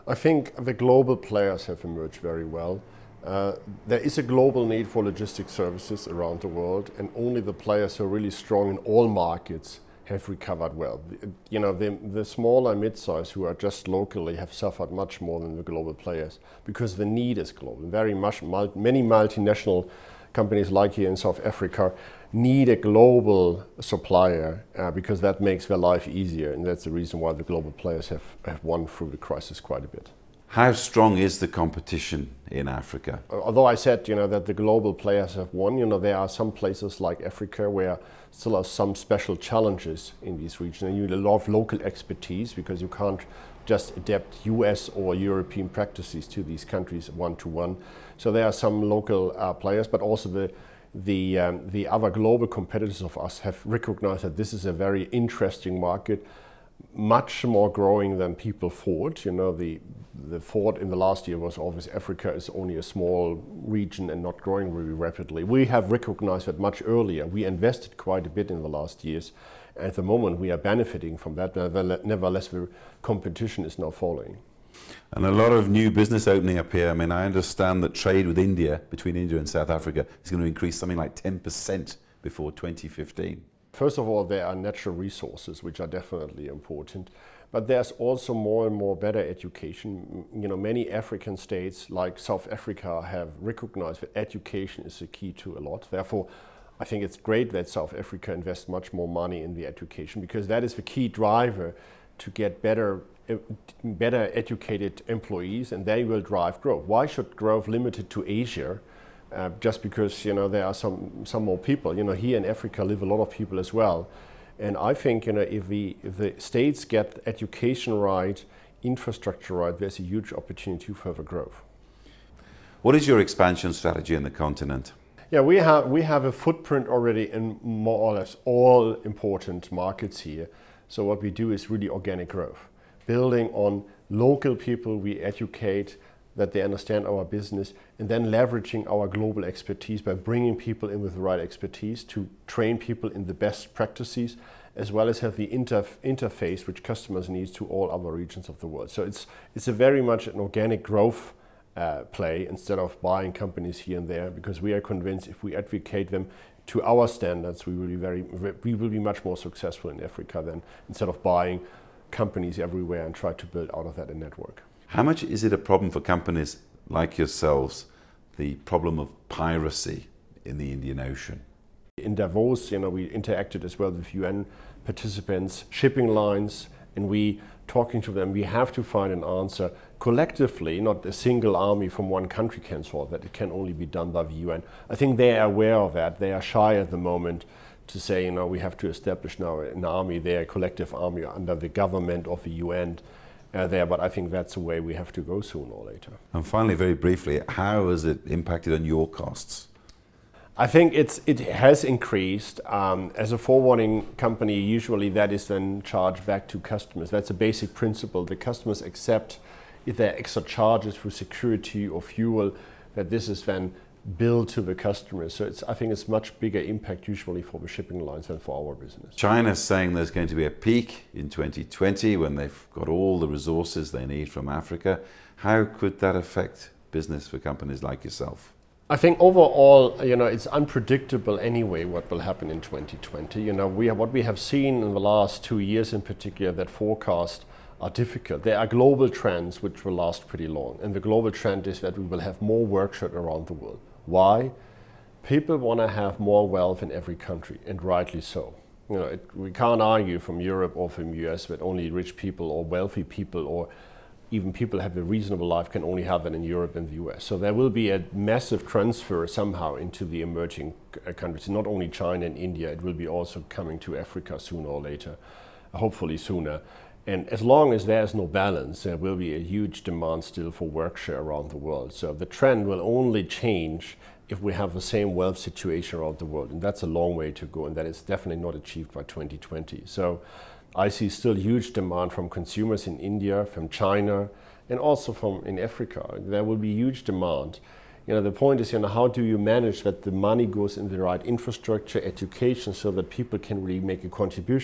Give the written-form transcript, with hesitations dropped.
I think the global players have emerged very well. There is a global need for logistics services around the world, and only the players who are really strong in all markets have recovered well. The smaller and mid-size who are just locally have suffered much more than the global players because the need is global. Many multinational companies like here in South Africa need a global supplier because that makes their life easier, and that's the reason why the global players have won through the crisis quite a bit. How strong is the competition in Africa? Although I said, that the global players have won, there are some places like Africa where still are some special challenges in these regions. And you need a lot of local expertise because you can't just adapt US or European practices to these countries one-to-one. So there are some local players, but also the other global competitors of us have recognized that this is a very interesting market, much more growing than people thought. The thought in the last year was always Africa is only a small region and not growing very rapidly. We have recognized that much earlier. We invested quite a bit in the last years. At the moment we are benefiting from that. Nevertheless, the competition is now following. And a lot of new business opening up here. I mean, I understand that trade with India, between India and South Africa, is going to increase something like 10% before 2015. First of all, there are natural resources, which are definitely important. But there's also more and more better education. Many African states, like South Africa, have recognized that education is the key to a lot. Therefore, I think it's great that South Africa invests much more money in the education, because that is the key driver to get better educated employees, and they will drive growth. Why should growth limited to Asia? Just because there are some more people. Here in Africa live a lot of people as well, and I think if the states get education right, infrastructure right, there's a huge opportunity for further growth. What is your expansion strategy in the continent? Yeah, we have a footprint already in more or less all important markets here. So what we do is really organic growth, building on local people we educate, that they understand our business, and then leveraging our global expertise by bringing people in with the right expertise to train people in the best practices, as well as have the interface which customers need to all other regions of the world. So it's a very much an organic growth play instead of buying companies here and there, because we are convinced if we advocate them to our standards, we will be much more successful in Africa than instead of buying companies everywhere and try to build out of that a network. How much is it a problem for companies like yourselves, the problem of piracy in the Indian Ocean? In Davos, we interacted as well with UN participants, shipping lines, and we talking to them. We have to find an answer collectively. Not a single army from one country can solve that. It can only be done by the UN. I think they are aware of that. They are shy at the moment to say, we have to establish now an army there, a collective army under the government of the UN. There, but I think that's the way we have to go sooner or later. And finally, very briefly, how has it impacted on your costs? I think it has increased. As a forwarding company, usually that is then charged back to customers. That's a basic principle. The customers accept if there are extra charges for security or fuel, that this is then billed to the customers. So I think it's much bigger impact usually for the shipping lines than for our business. China's saying there's going to be a peak in 2020 when they've got all the resources they need from Africa. How could that affect business for companies like yourself? I think overall, it's unpredictable anyway what will happen in 2020. What we have seen in the last 2 years in particular, that forecasts are difficult. There are global trends which will last pretty long, and the global trend is that we will have more work shared around the world. Why? People want to have more wealth in every country, and rightly so. We can't argue from Europe or from the US that only rich people or wealthy people or even people have a reasonable life can only have that in Europe and the US. So there will be a massive transfer somehow into the emerging countries, not only China and India, it will be also coming to Africa sooner or later, hopefully sooner. And as long as there's no balance, there will be a huge demand still for work share around the world. So the trend will only change if we have the same wealth situation around the world. And that's a long way to go, and that is definitely not achieved by 2020. So I see still huge demand from consumers in India, from China, and also in Africa. There will be huge demand. The point is, how do you manage that the money goes in the right infrastructure, education, so that people can really make a contribution?